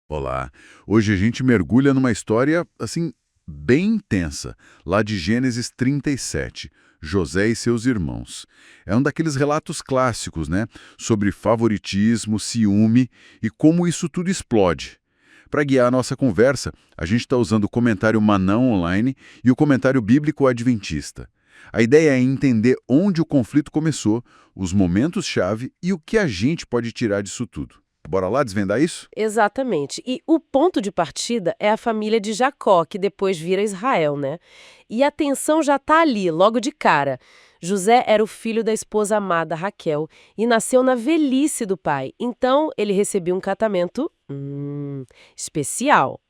Olá, hoje a gente mergulha numa história, assim, bem intensa, lá de Gênesis 37, José e seus irmãos. É um daqueles relatos clássicos, né, sobre favoritismo, ciúme e como isso tudo explode. Para guiar a nossa conversa, a gente está usando o comentário Manão Online e o comentário bíblico Adventista. A ideia é entender onde o conflito começou, os momentos-chave e o que a gente pode tirar disso tudo. Bora lá desvendar isso? Exatamente. E o ponto de partida é a família de Jacó, que depois vira Israel, né? E a tensão já tá ali, logo de cara. José era o filho da esposa amada Raquel e nasceu na velhice do pai. Então, ele recebia um casamento especial.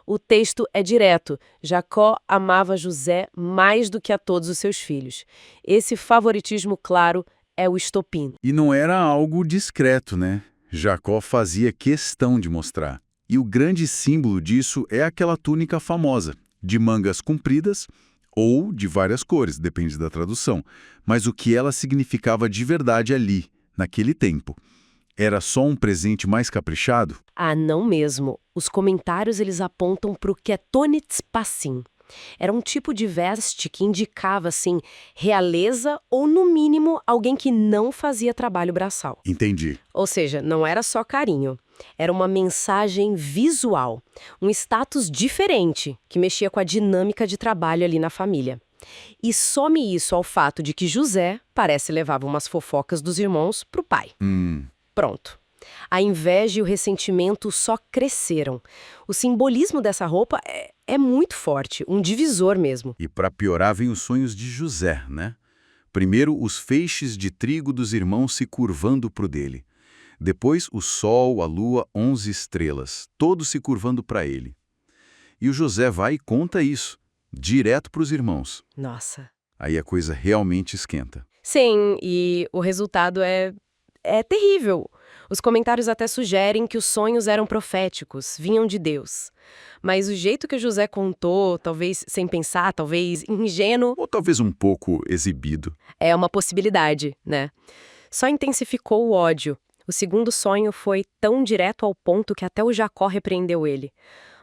O texto é direto. Jacó amava José mais do que a todos os seus filhos. Esse favoritismo, claro, é o estopim. E não era algo discreto, né? Jacó fazia questão de mostrar. E o grande símbolo disso é aquela túnica famosa, de mangas compridas ou de várias cores, depende da tradução. Mas o que ela significava de verdade ali, naquele tempo? Era só um presente mais caprichado? Ah, não mesmo. Os comentários eles apontam para o Ketonitz Passim. Era um tipo de veste que indicava, assim, realeza ou, no mínimo, alguém que não fazia trabalho braçal. Entendi. Ou seja, não era só carinho. Era uma mensagem visual, um status diferente que mexia com a dinâmica de trabalho ali na família. E some isso ao fato de que José parece levava umas fofocas dos irmãos para o pai. Pronto. A inveja e o ressentimento só cresceram. O simbolismo dessa roupa é muito forte, um divisor mesmo. E para piorar vem os sonhos de José, né? Primeiro, os feixes de trigo dos irmãos se curvando para o dele. Depois, o sol, a lua, 11 estrelas, todos se curvando para ele. E o José vai e conta isso, direto para os irmãos. Nossa. Aí a coisa realmente esquenta. Sim, e o resultado é terrível. Os comentários até sugerem que os sonhos eram proféticos, vinham de Deus. Mas o jeito que o José contou, talvez sem pensar, talvez ingênuo, Ou talvez um pouco exibido. é uma possibilidade, né? Só intensificou o ódio. O segundo sonho foi tão direto ao ponto que até o Jacó repreendeu ele.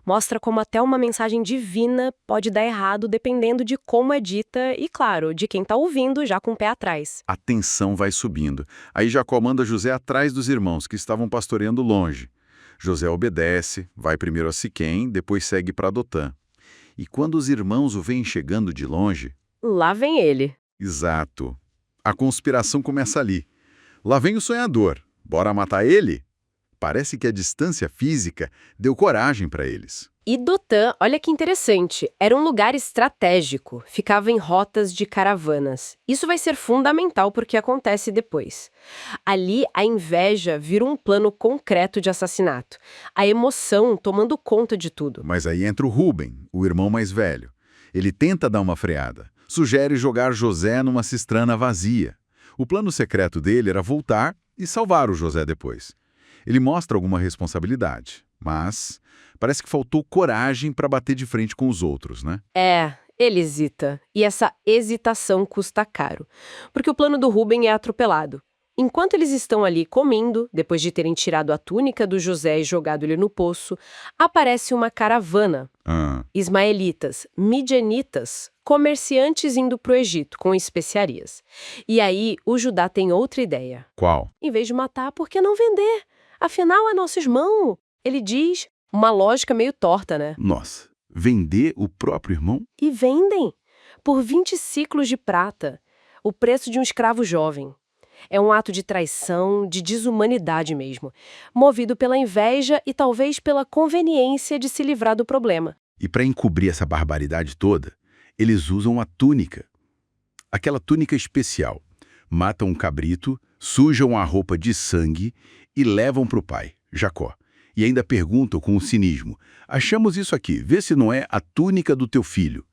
Mostra como até uma mensagem divina pode dar errado dependendo de como é dita e, claro, de quem está ouvindo já com o pé atrás. A tensão vai subindo. Aí Jacó manda José atrás dos irmãos, que estavam pastoreando longe. José obedece, vai primeiro a Siquém, depois segue para Dotã. E quando os irmãos o veem chegando de longe... Lá vem ele. Exato. A conspiração começa ali. Lá vem o sonhador. Bora matar ele? Parece que a distância física deu coragem para eles. E Dotã, olha que interessante, era um lugar estratégico, ficava em rotas de caravanas. Isso vai ser fundamental porque acontece depois. Ali, a inveja vira um plano concreto de assassinato, a emoção tomando conta de tudo. Mas aí entra o Rúben, o irmão mais velho. Ele tenta dar uma freada. Sugere jogar José numa cisterna vazia. O plano secreto dele era voltar e salvar o José depois. Ele mostra alguma responsabilidade, mas parece que faltou coragem para bater de frente com os outros, né? Ele hesita, e essa hesitação custa caro, porque o plano do Rúben é atropelado. Enquanto eles estão ali comendo, depois de terem tirado a túnica do José e jogado ele no poço, aparece uma caravana. Ah, Ismaelitas, midianitas, comerciantes indo para o Egito com especiarias. E aí o Judá tem outra ideia. qual? Em vez de matar, por que não vender? Afinal, é nosso irmão. Ele diz, uma lógica meio torta, né? Nossa, vender o próprio irmão? E vendem por 20 ciclos de prata, o preço de um escravo jovem. É um ato de traição, de desumanidade mesmo, movido pela inveja e talvez pela conveniência de se livrar do problema. E para encobrir essa barbaridade toda, eles usam a túnica. Aquela túnica especial. Matam um cabrito, sujam a roupa de sangue e levam para o pai, Jacó. E ainda perguntam com o cinismo: achamos isso aqui, vê se não é a túnica do teu filho.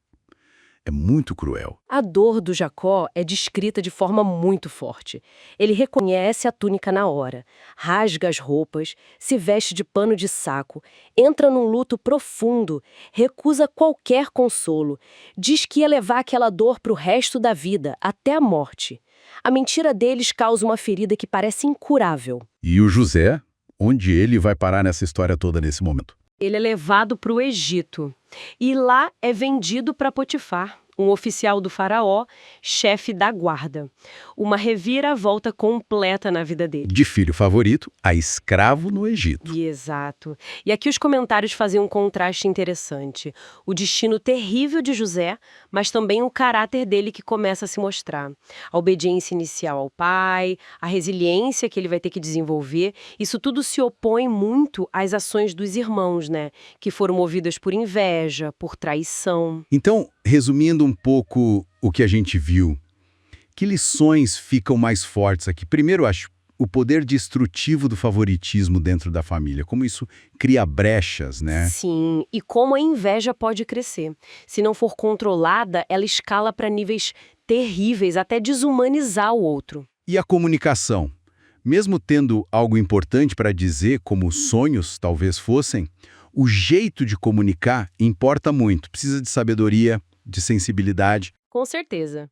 É muito cruel. A dor do Jacó é descrita de forma muito forte. Ele reconhece a túnica na hora, rasga as roupas, se veste de pano de saco, entra num luto profundo, recusa qualquer consolo, diz que ia levar aquela dor para o resto da vida, até a morte. A mentira deles causa uma ferida que parece incurável. E o José? Onde ele vai parar nessa história toda nesse momento? Ele é levado para o Egito e lá é vendido para Potifar, um oficial do faraó, chefe da guarda. Uma reviravolta completa na vida dele. De filho favorito a escravo no Egito. Exato. E aqui os comentários faziam um contraste interessante. O destino terrível de José, mas também o caráter dele que começa a se mostrar. A obediência inicial ao pai, a resiliência que ele vai ter que desenvolver, isso tudo se opõe muito às ações dos irmãos, né? Que foram movidas por inveja, por traição. Então, resumindo um pouco o que a gente viu, que lições ficam mais fortes aqui? Primeiro, acho, o poder destrutivo do favoritismo dentro da família, como isso cria brechas, né? Sim, e como a inveja pode crescer. Se não for controlada, ela escala para níveis terríveis, até desumanizar o outro. E a comunicação? Mesmo tendo algo importante para dizer, como sonhos talvez fossem, o jeito de comunicar importa muito. Precisa de sabedoria, de sensibilidade. Com certeza.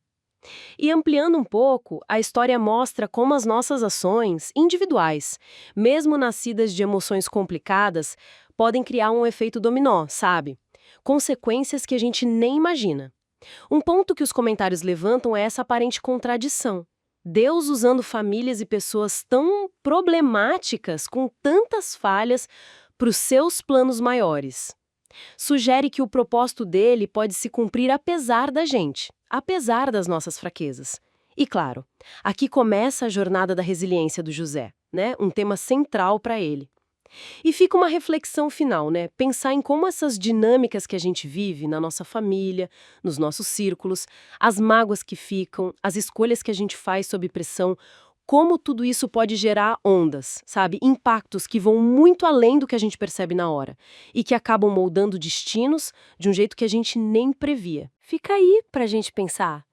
E ampliando um pouco, a história mostra como as nossas ações, individuais, mesmo nascidas de emoções complicadas, podem criar um efeito dominó, sabe? Consequências que a gente nem imagina. Um ponto que os comentários levantam é essa aparente contradição. Deus usando famílias e pessoas tão problemáticas, com tantas falhas, para os seus planos maiores. Sugere que o propósito dele pode se cumprir apesar da gente, apesar das nossas fraquezas. E claro, aqui começa a jornada da resiliência do José, né? Um tema central para ele. E fica uma reflexão final, né? Pensar em como essas dinâmicas que a gente vive na nossa família, nos nossos círculos, as mágoas que ficam, as escolhas que a gente faz sob pressão, como tudo isso pode gerar ondas, sabe? Impactos que vão muito além do que a gente percebe na hora e que acabam moldando destinos de um jeito que a gente nem previa. Fica aí pra gente pensar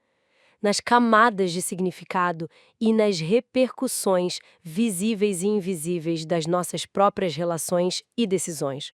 nas camadas de significado e nas repercussões visíveis e invisíveis das nossas próprias relações e decisões.